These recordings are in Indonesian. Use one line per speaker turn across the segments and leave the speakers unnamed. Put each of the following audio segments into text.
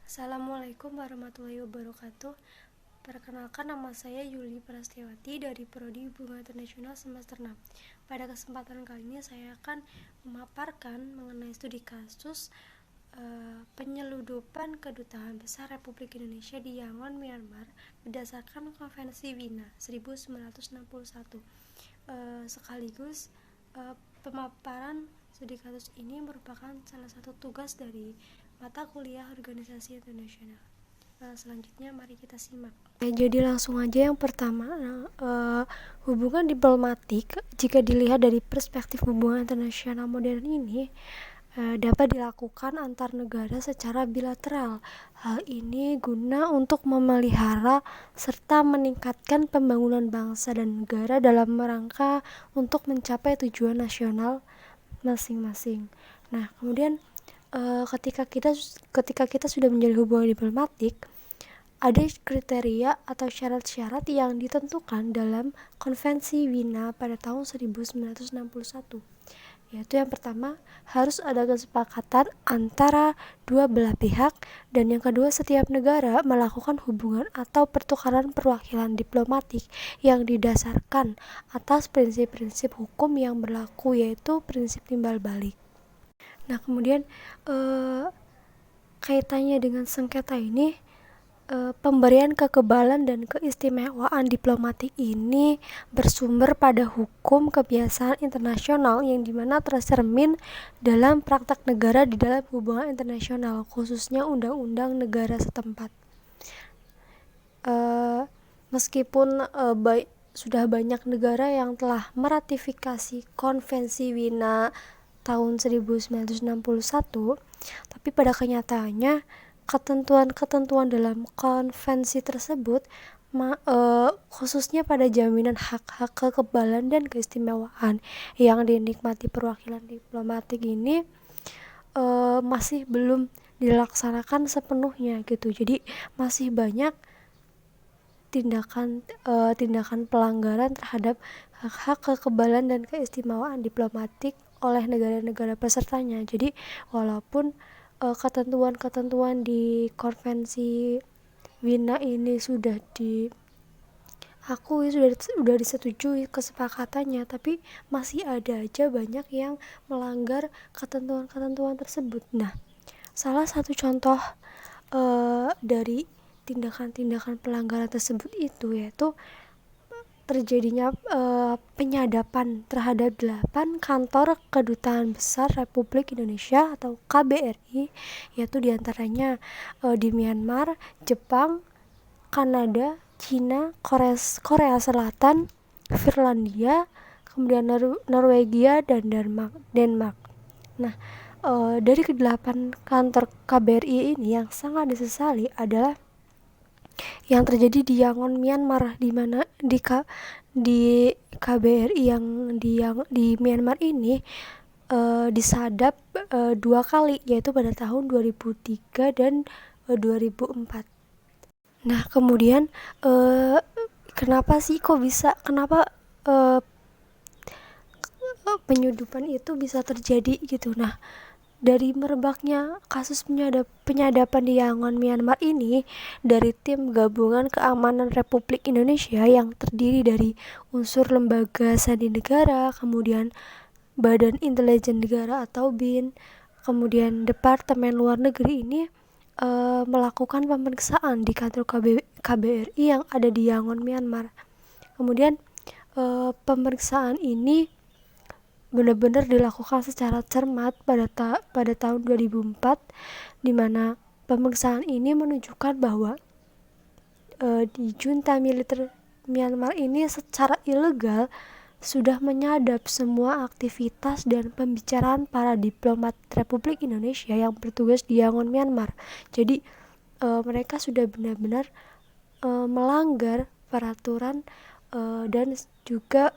Assalamualaikum warahmatullahi wabarakatuh. Perkenalkan, nama saya Yuli Prastiawati dari Prodi Hubungan Internasional semester 6. Pada kesempatan kali ini saya akan memaparkan mengenai studi kasus penyeludupan Kedutaan Besar Republik Indonesia di Yangon, Myanmar berdasarkan Konvensi Wina 1961. Sekaligus pemaparan studi kasus ini merupakan salah satu tugas dari mata kuliah organisasi internasional. Selanjutnya mari kita simak. Jadi langsung aja yang pertama, hubungan diplomatik jika dilihat dari perspektif hubungan internasional modern ini dapat dilakukan antar negara secara bilateral. Hal ini guna untuk memelihara serta meningkatkan pembangunan bangsa dan negara dalam rangka untuk mencapai tujuan nasional masing-masing. Nah, kemudian ketika kita sudah menjalin hubungan diplomatik, ada kriteria atau syarat-syarat yang ditentukan dalam Konvensi Wina pada tahun 1961. Yaitu yang pertama, harus ada kesepakatan antara dua belah pihak, dan yang kedua, setiap negara melakukan hubungan atau pertukaran perwakilan diplomatik yang didasarkan atas prinsip-prinsip hukum yang berlaku, yaitu prinsip timbal balik. Nah, kemudian kaitannya dengan sengketa ini, pemberian kekebalan dan keistimewaan diplomatik ini bersumber pada hukum kebiasaan internasional yang dimana tercermin dalam praktek negara di dalam hubungan internasional, khususnya undang-undang negara setempat. Meskipun sudah banyak negara yang telah meratifikasi Konvensi Wina tahun 1961, tapi pada kenyataannya ketentuan-ketentuan dalam konvensi tersebut khususnya pada jaminan hak-hak kekebalan dan keistimewaan yang dinikmati perwakilan diplomatik ini masih belum dilaksanakan sepenuhnya gitu. Jadi masih banyak tindakan pelanggaran terhadap hak-hak kekebalan dan keistimewaan diplomatik oleh negara-negara pesertanya. Jadi walaupun ketentuan-ketentuan di Konvensi Wina ini sudah diakui, sudah disetujui kesepakatannya, tapi masih ada aja banyak yang melanggar ketentuan-ketentuan tersebut. Nah, salah satu contoh dari tindakan-tindakan pelanggaran tersebut itu yaitu terjadinya penyadapan terhadap 8 kantor Kedutaan Besar Republik Indonesia atau KBRI, yaitu diantaranya di Myanmar, Jepang, Kanada, Cina, Korea Selatan, Finlandia, kemudian Norwegia dan Denmark. Nah, dari ke-8 kantor KBRI ini yang sangat disesali adalah yang terjadi di Yangon, Myanmar, di mana di KBRI yang di Myanmar ini disadap 2 kali, yaitu pada tahun 2003 dan 2004. Nah, kemudian kenapa penyudupan itu bisa terjadi gitu. Nah, dari merebaknya kasus penyadapan di Yangon, Myanmar ini dari tim gabungan keamanan Republik Indonesia yang terdiri dari unsur lembaga sandi negara, kemudian Badan Intelijen Negara atau BIN, kemudian Departemen Luar Negeri ini melakukan pemeriksaan di kantor KBRI yang ada di Yangon, Myanmar. Kemudian pemeriksaan ini benar-benar dilakukan secara cermat pada tahun 2004, di mana pemeriksaan ini menunjukkan bahwa di junta militer Myanmar ini secara ilegal sudah menyadap semua aktivitas dan pembicaraan para diplomat Republik Indonesia yang bertugas di Yangon, Myanmar. Jadi mereka sudah benar-benar melanggar peraturan dan juga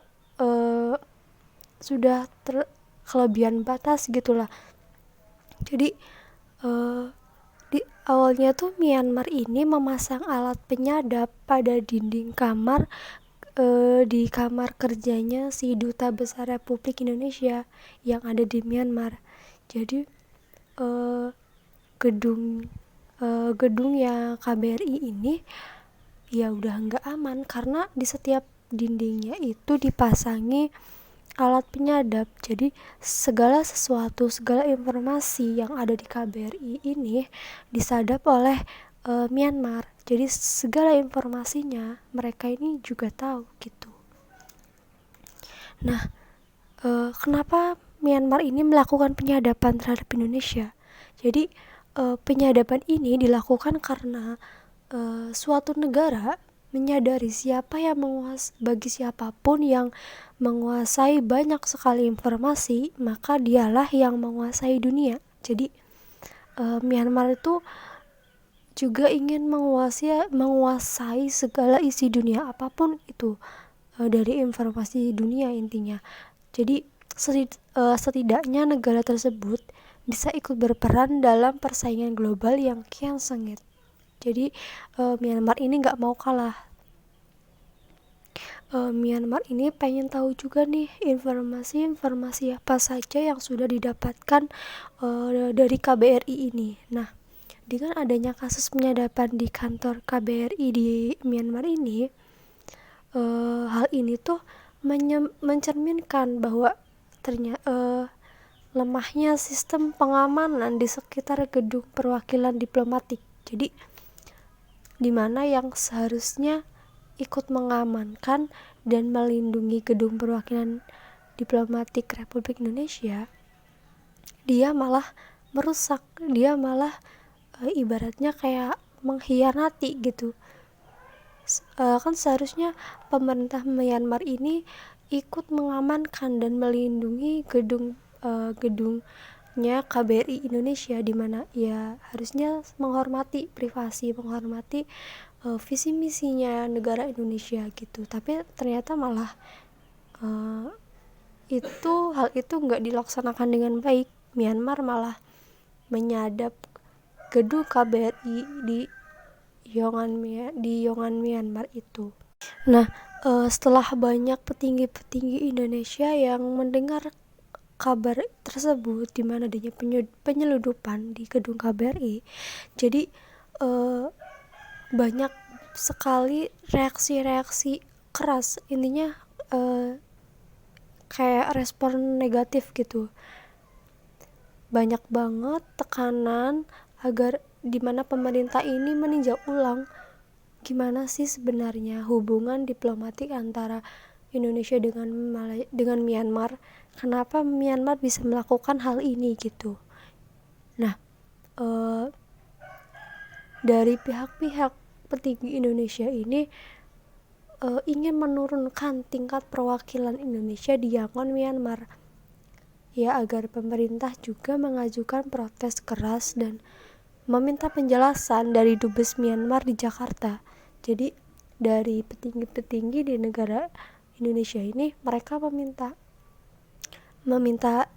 sudah kelebihan batas gitulah. Jadi di awalnya tuh Myanmar ini memasang alat penyadap pada dinding kamar di kamar kerjanya si Duta Besar Republik Indonesia yang ada di Myanmar. Jadi gedungnya KBRI ini ya udah nggak aman, karena di setiap dindingnya itu dipasangi alat penyadap. Jadi segala sesuatu, segala informasi yang ada di KBRI ini disadap oleh Myanmar. Jadi segala informasinya mereka ini juga tahu gitu. Nah, kenapa Myanmar ini melakukan penyadapan terhadap Indonesia? Jadi penyadapan ini dilakukan karena suatu negara menyadari siapa yang bagi siapapun yang menguasai banyak sekali informasi, maka dialah yang menguasai dunia. Jadi Myanmar itu juga ingin menguasai segala isi dunia, apapun itu, dari informasi dunia intinya. Jadi setidaknya negara tersebut bisa ikut berperan dalam persaingan global yang kian sengit. Jadi Myanmar ini nggak mau kalah. Myanmar ini pengen tahu juga nih informasi apa saja yang sudah didapatkan dari KBRI ini. Nah, dengan adanya kasus penyadapan di kantor KBRI di Myanmar ini, hal ini tuh mencerminkan bahwa ternyata lemahnya sistem pengamanan di sekitar gedung perwakilan diplomatik. Jadi di mana yang seharusnya ikut mengamankan dan melindungi gedung perwakilan diplomatik Republik Indonesia, dia malah merusak, dia malah ibaratnya kayak mengkhianati gitu. Kan seharusnya pemerintah Myanmar ini ikut mengamankan dan melindungi gedungnya KBRI Indonesia, di mana ya harusnya menghormati privasi, menghormati visi misinya negara Indonesia gitu. Tapi ternyata malah hal itu nggak dilaksanakan dengan baik. Myanmar malah menyadap gedung KBRI di Yongan Myanmar itu. Nah, setelah banyak petinggi-petinggi Indonesia yang mendengar kabar tersebut, di mana adanya penyeludupan di gedung KBRI, jadi banyak sekali reaksi-reaksi keras, intinya kayak respon negatif gitu. Banyak banget tekanan agar dimana pemerintah ini meninjau ulang gimana sih sebenarnya hubungan diplomatik antara Indonesia dengan Myanmar, kenapa Myanmar bisa melakukan hal ini gitu. Nah, dari pihak-pihak petinggi Indonesia ini ingin menurunkan tingkat perwakilan Indonesia di Yangon Myanmar, ya agar pemerintah juga mengajukan protes keras dan meminta penjelasan dari Dubes Myanmar di Jakarta. Jadi dari petinggi-petinggi di negara Indonesia ini, mereka meminta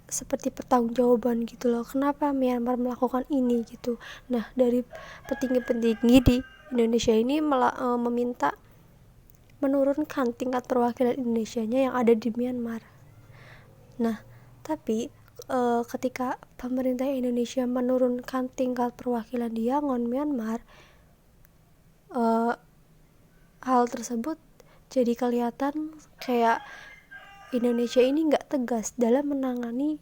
seperti pertanggungjawaban gitu loh, kenapa Myanmar melakukan ini gitu. Nah, dari petinggi-petinggi di Indonesia ini meminta menurunkan tingkat perwakilan Indonesianya yang ada di Myanmar. Nah, tapi ketika pemerintah Indonesia menurunkan tingkat perwakilan di Yangon Myanmar, hal tersebut jadi kelihatan kayak Indonesia ini nggak tegas dalam menangani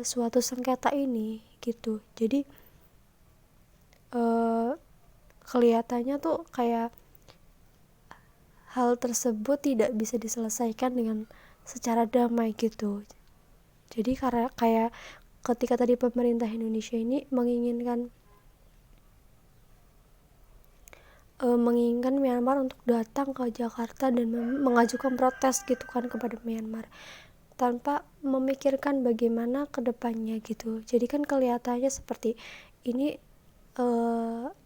suatu sengketa ini gitu. Jadi kelihatannya tuh kayak hal tersebut tidak bisa diselesaikan dengan secara damai gitu. Jadi karena kayak ketika tadi pemerintah Indonesia ini menginginkan Myanmar untuk datang ke Jakarta dan mengajukan protes gitu kan kepada Myanmar, tanpa memikirkan bagaimana kedepannya gitu. Jadi kan kelihatannya seperti ini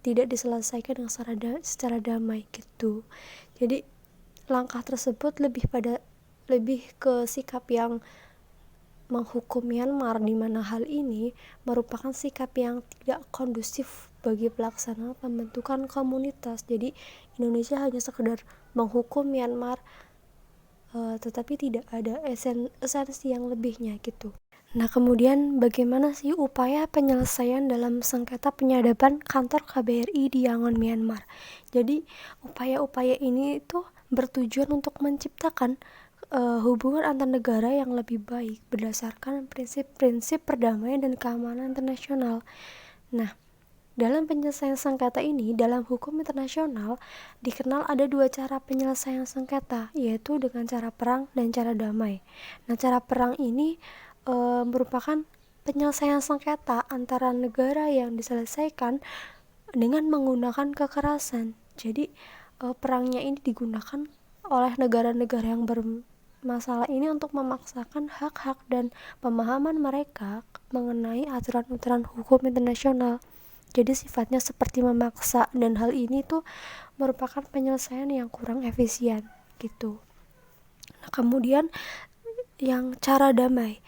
tidak diselesaikan dengan secara damai gitu. Jadi langkah tersebut lebih ke sikap yang menghukum Myanmar, di mana hal ini merupakan sikap yang tidak kondusif bagi pelaksanaan pembentukan komunitas. Jadi Indonesia hanya sekedar menghukum Myanmar, tetapi tidak ada esensi yang lebihnya gitu. Nah, kemudian bagaimana sih upaya penyelesaian dalam sengketa penyadapan kantor KBRI di Yangon, Myanmar? Jadi, upaya-upaya ini itu bertujuan untuk menciptakan hubungan antar negara yang lebih baik berdasarkan prinsip-prinsip perdamaian dan keamanan internasional. Nah, dalam penyelesaian sengketa ini, dalam hukum internasional, dikenal ada dua cara penyelesaian sengketa, yaitu dengan cara perang dan cara damai. Nah, cara perang ini merupakan penyelesaian sengketa antara negara yang diselesaikan dengan menggunakan kekerasan. Jadi, perangnya ini digunakan oleh negara-negara yang bermasalah ini untuk memaksakan hak-hak dan pemahaman mereka mengenai aturan-aturan hukum internasional. Jadi sifatnya seperti memaksa, dan hal ini tuh merupakan penyelesaian yang kurang efisien gitu. Nah, kemudian yang cara damai,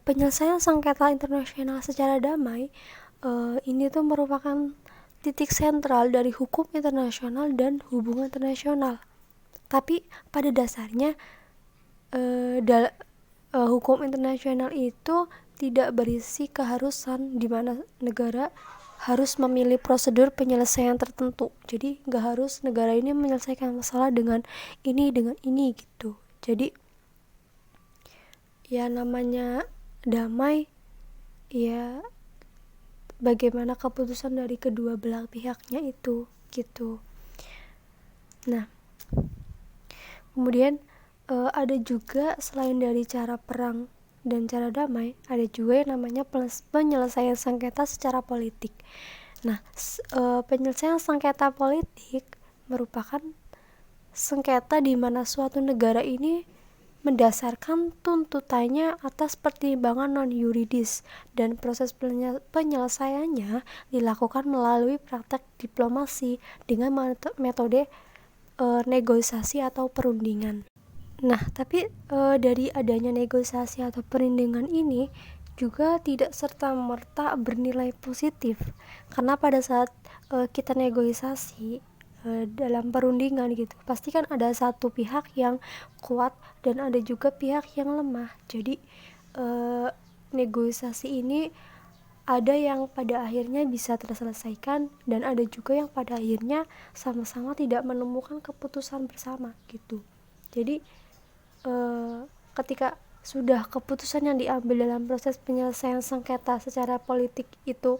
penyelesaian sengketa internasional secara damai ini tuh merupakan titik sentral dari hukum internasional dan hubungan internasional. Tapi pada dasarnya hukum internasional itu tidak berisi keharusan di mana negara harus memilih prosedur penyelesaian tertentu. Jadi nggak harus negara ini menyelesaikan masalah dengan ini gitu. Jadi ya namanya damai, ya bagaimana keputusan dari kedua belah pihaknya itu gitu. Nah, kemudian ada juga selain dari cara perang dan cara damai, ada juga yang namanya penyelesaian sengketa secara politik. Nah, penyelesaian sengketa politik merupakan sengketa di mana suatu negara ini mendasarkan tuntutannya atas pertimbangan non-yuridis, dan proses penyelesaiannya dilakukan melalui praktek diplomasi dengan metode negosiasi atau perundingan. Nah, tapi dari adanya negosiasi atau perundingan ini juga tidak serta-merta bernilai positif, karena pada saat kita negosiasi dalam perundingan gitu, pasti kan ada satu pihak yang kuat dan ada juga pihak yang lemah. Jadi negosiasi ini ada yang pada akhirnya bisa terselesaikan dan ada juga yang pada akhirnya sama-sama tidak menemukan keputusan bersama gitu. Jadi ketika sudah keputusan yang diambil dalam proses penyelesaian sengketa secara politik itu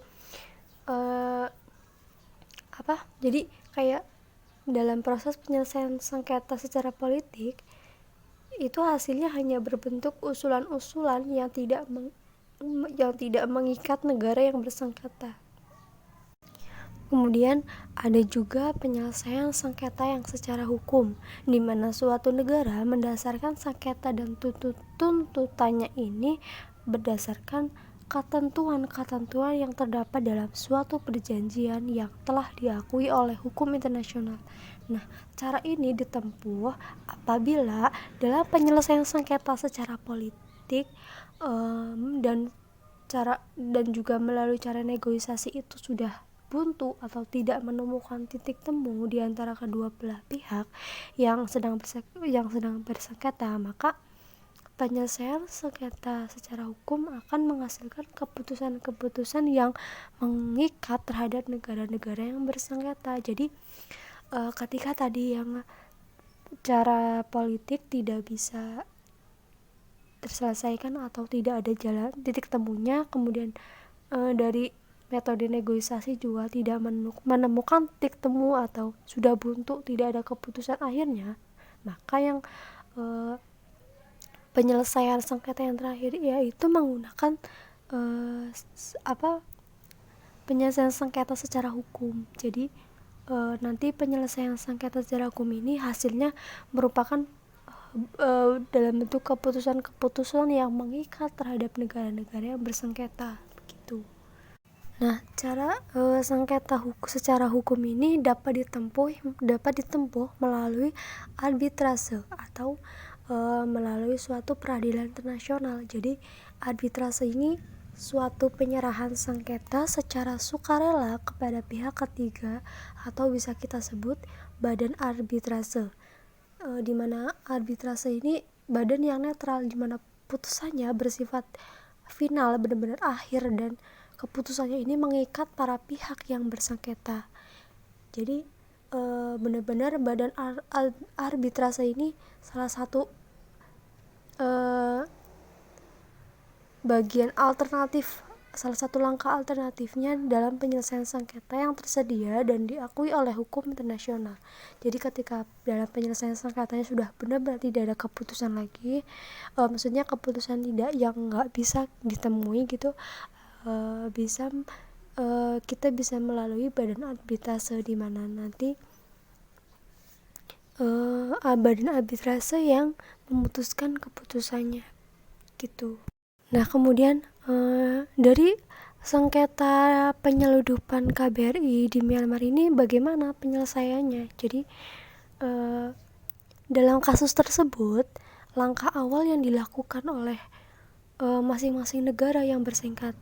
jadi kayak dalam proses penyelesaian sengketa secara politik itu hasilnya hanya berbentuk usulan-usulan yang tidak mengikat negara yang bersengketa. Kemudian ada juga penyelesaian sengketa yang secara hukum, di mana suatu negara mendasarkan sengketa dan tuntutannya ini berdasarkan ketentuan-ketentuan yang terdapat dalam suatu perjanjian yang telah diakui oleh hukum internasional. Nah, cara ini ditempuh apabila dalam penyelesaian sengketa secara politik dan juga melalui cara negosiasi itu sudah buntu atau tidak menemukan titik temu di antara kedua belah pihak yang sedang bersengketa, maka penyelesaian sengketa secara hukum akan menghasilkan keputusan-keputusan yang mengikat terhadap negara-negara yang bersengketa. Jadi ketika tadi yang cara politik tidak bisa terselesaikan atau tidak ada jalan titik temunya, kemudian dari metode negosiasi juga tidak menemukan titik temu atau sudah buntu, tidak ada keputusan akhirnya, maka yang penyelesaian sengketa yang terakhir yaitu menggunakan penyelesaian sengketa secara hukum. Jadi nanti penyelesaian sengketa secara hukum ini hasilnya merupakan dalam bentuk keputusan-keputusan yang mengikat terhadap negara-negara yang bersengketa begitu. Nah, cara sengketa secara hukum ini dapat ditempuh melalui arbitrase atau melalui suatu peradilan internasional. Jadi, arbitrase ini suatu penyerahan sengketa secara sukarela kepada pihak ketiga atau bisa kita sebut badan arbitrase. Di mana arbitrase ini badan yang netral, di mana keputusannya bersifat final, benar-benar akhir, dan keputusannya ini mengikat para pihak yang bersengketa. Jadi benar-benar badan arbitrase ini salah satu salah satu langkah alternatifnya dalam penyelesaian sengketa yang tersedia dan diakui oleh hukum internasional. Jadi ketika dalam penyelesaian sengketanya sudah benar-benar tidak ada keputusan lagi, maksudnya keputusan yang nggak bisa ditemui gitu, kita bisa melalui badan arbitrase, di mana nanti badan arbitrase yang memutuskan keputusannya gitu. Nah, kemudian dari sengketa penyeludupan KBRI di Myanmar ini bagaimana penyelesaiannya? Jadi dalam kasus tersebut, langkah awal yang dilakukan oleh masing-masing negara yang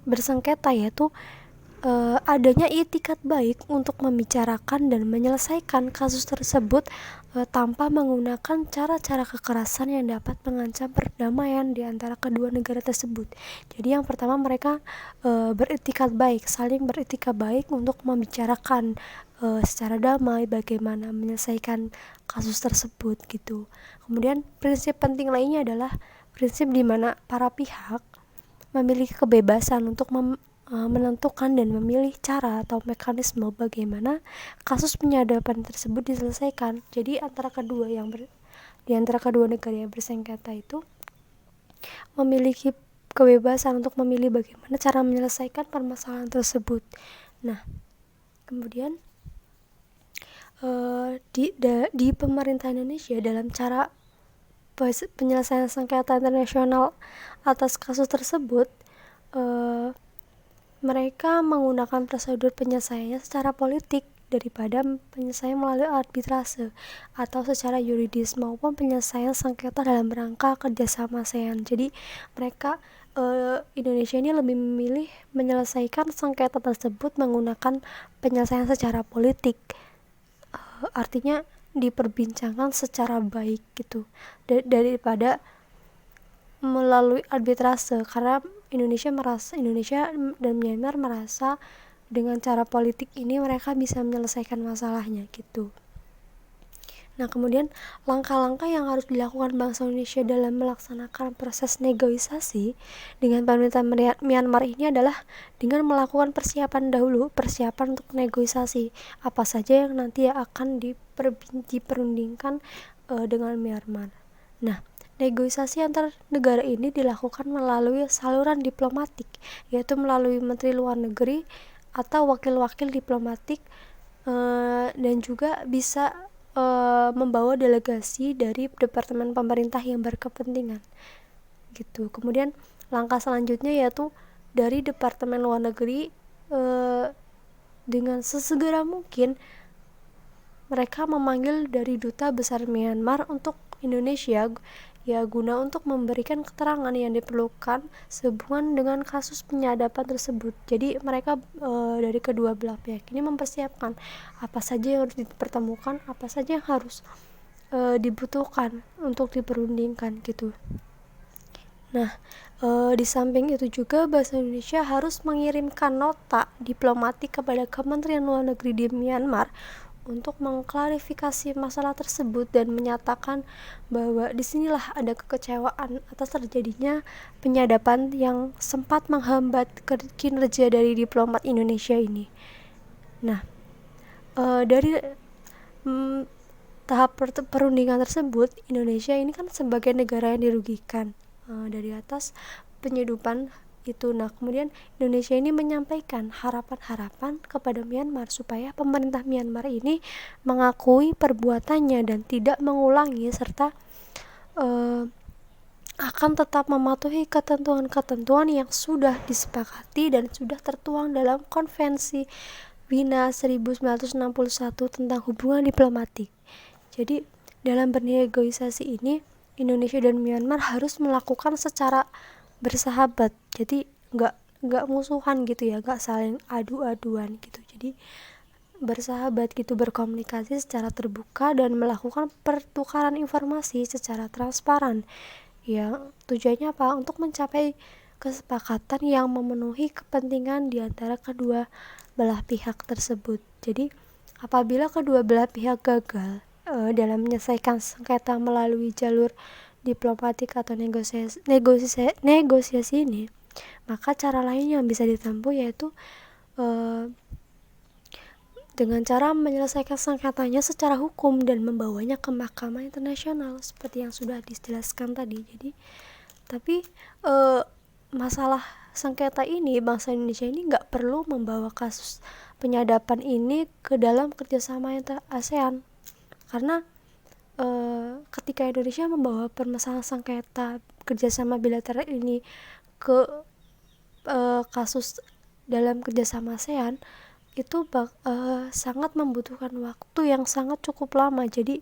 bersengketa yaitu adanya itikat baik untuk membicarakan dan menyelesaikan kasus tersebut tanpa menggunakan cara-cara kekerasan yang dapat mengancam perdamaian di antara kedua negara tersebut. Jadi yang pertama, mereka saling beretikat baik untuk membicarakan secara damai bagaimana menyelesaikan kasus tersebut gitu. Kemudian prinsip penting lainnya adalah prinsip di mana para pihak memiliki kebebasan untuk menentukan dan memilih cara atau mekanisme bagaimana kasus penyadapan tersebut diselesaikan. Jadi di antara kedua negara yang bersengketa itu memiliki kebebasan untuk memilih bagaimana cara menyelesaikan permasalahan tersebut. Nah, kemudian di pemerintah Indonesia dalam cara penyelesaian sengketa internasional atas kasus tersebut, mereka menggunakan prosedur penyelesaiannya secara politik daripada penyelesaian melalui arbitrase atau secara yuridis maupun penyelesaian sengketa dalam rangka kerjasama ASEAN. Jadi mereka Indonesia ini lebih memilih menyelesaikan sengketa tersebut menggunakan penyelesaian secara politik, artinya diperbincangkan secara baik gitu daripada melalui arbitrase, karena Indonesia dan Myanmar merasa dengan cara politik ini mereka bisa menyelesaikan masalahnya gitu. Nah, kemudian langkah-langkah yang harus dilakukan bangsa Indonesia dalam melaksanakan proses negosiasi dengan pemerintah Myanmar ini adalah dengan melakukan persiapan untuk negosiasi apa saja yang nanti akan diperundingkan dengan Myanmar. Nah, negosiasi antar negara ini dilakukan melalui saluran diplomatik, yaitu melalui Menteri Luar Negeri atau wakil-wakil diplomatik, dan juga bisa membawa delegasi dari departemen pemerintah yang berkepentingan gitu. Kemudian langkah selanjutnya yaitu dari Departemen Luar Negeri dengan sesegera mungkin mereka memanggil dari Duta Besar Myanmar untuk Indonesia guna untuk memberikan keterangan yang diperlukan sehubungan dengan kasus penyadapan tersebut. Jadi mereka dari kedua belah pihak ini mempersiapkan apa saja yang harus dipertemukan, apa saja yang harus dibutuhkan untuk diperundingkan gitu. Nah, di samping itu juga bahasa Indonesia harus mengirimkan nota diplomatik kepada Kementerian Luar Negeri di Myanmar untuk mengklarifikasi masalah tersebut dan menyatakan bahwa disinilah ada kekecewaan atas terjadinya penyadapan yang sempat menghambat kinerja dari diplomat Indonesia ini. Nah, dari tahap perundingan tersebut, Indonesia ini kan sebagai negara yang dirugikan dari atas penyedupan itu. Nah, kemudian Indonesia ini menyampaikan harapan-harapan kepada Myanmar supaya pemerintah Myanmar ini mengakui perbuatannya dan tidak mengulangi serta akan tetap mematuhi ketentuan-ketentuan yang sudah disepakati dan sudah tertuang dalam Konvensi Wina 1961 tentang hubungan diplomatik. Jadi dalam bernegosiasi ini Indonesia dan Myanmar harus melakukan secara bersahabat, jadi nggak musuhan gitu ya, nggak saling adu-aduan gitu. Jadi bersahabat gitu, berkomunikasi secara terbuka dan melakukan pertukaran informasi secara transparan. yang tujuannya apa? Untuk mencapai kesepakatan yang memenuhi kepentingan di antara kedua belah pihak tersebut. Jadi apabila kedua belah pihak gagal dalam menyelesaikan sengketa melalui jalur diplomatik atau negosiasi ini, maka cara lain yang bisa ditempuh yaitu dengan cara menyelesaikan sengketanya secara hukum dan membawanya ke mahkamah internasional seperti yang sudah dijelaskan tadi. Jadi tapi masalah sengketa ini, bangsa Indonesia ini nggak perlu membawa kasus penyadapan ini ke dalam kerjasama ASEAN, karena ketika Indonesia membawa permasalahan sengketa kerjasama bilateral ini ke kasus dalam kerjasama ASEAN, itu sangat membutuhkan waktu yang sangat cukup lama. Jadi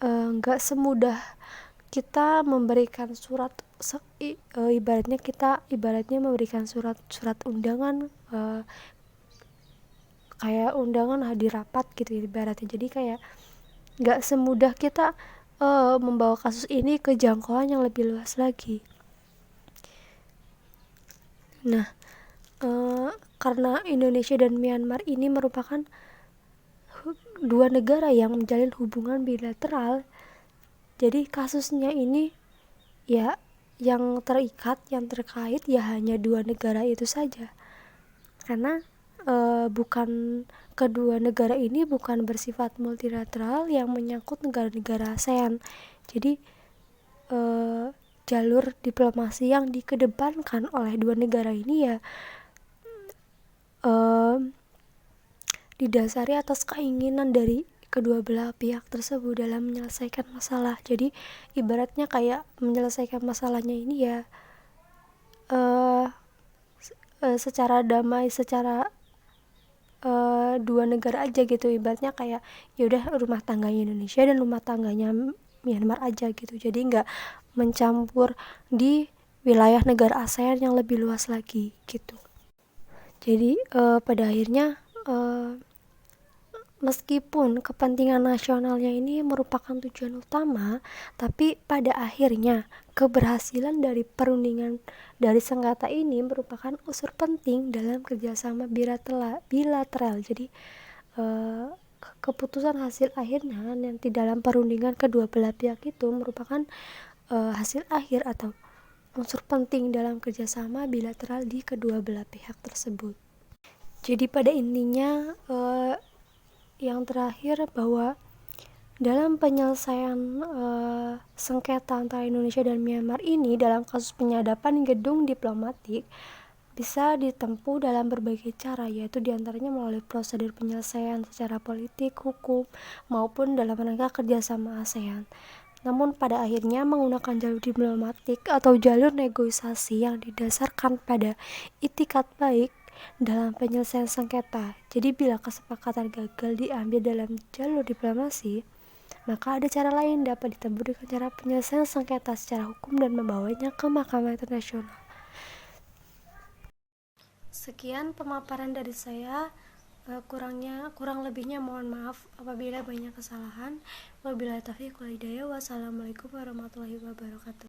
nggak semudah kita memberikan surat ibaratnya memberikan surat undangan, kayak undangan hadir rapat gitu ibaratnya. Jadi kayak nggak semudah kita membawa kasus ini ke jangkauan yang lebih luas lagi. Nah, karena Indonesia dan Myanmar ini merupakan dua negara yang menjalin hubungan bilateral, jadi kasusnya ini ya yang terkait ya hanya dua negara itu saja, karena bukan kedua negara ini bukan bersifat multilateral yang menyangkut negara-negara ASEAN. Jadi jalur diplomasi yang dikedepankan oleh dua negara ini ya didasari atas keinginan dari kedua belah pihak tersebut dalam menyelesaikan masalah. Jadi ibaratnya kayak menyelesaikan masalahnya ini ya secara damai, secara dua negara aja gitu. Ibaratnya kayak yaudah rumah tangganya Indonesia dan rumah tangganya Myanmar aja gitu. Jadi nggak mencampur di wilayah negara ASEAN yang lebih luas lagi gitu. Jadi pada akhirnya meskipun kepentingan nasionalnya ini merupakan tujuan utama, tapi pada akhirnya keberhasilan dari perundingan dari sengketa ini merupakan unsur penting dalam kerjasama bilateral. Jadi keputusan hasil akhirnya nanti dalam perundingan kedua belah pihak itu merupakan hasil akhir atau unsur penting dalam kerjasama bilateral di kedua belah pihak tersebut. Jadi pada intinya yang terakhir bahwa dalam penyelesaian sengketa antara Indonesia dan Myanmar ini dalam kasus penyadapan gedung diplomatik bisa ditempuh dalam berbagai cara, yaitu diantaranya melalui prosedur penyelesaian secara politik, hukum, maupun dalam rangka kerjasama ASEAN. Namun pada akhirnya menggunakan jalur diplomatik atau jalur negosiasi yang didasarkan pada itikat baik dalam penyelesaian sengketa. Jadi bila kesepakatan gagal diambil dalam jalur diplomasi, maka ada cara lain dapat ditempuh dengan cara penyelesaian sengketa secara hukum dan membawanya ke mahkamah internasional. Sekian pemaparan dari saya. Kurang lebihnya mohon maaf apabila banyak kesalahan. Wabillahi taufiq wal hidayah. Wassalamualaikum warahmatullahi wabarakatuh.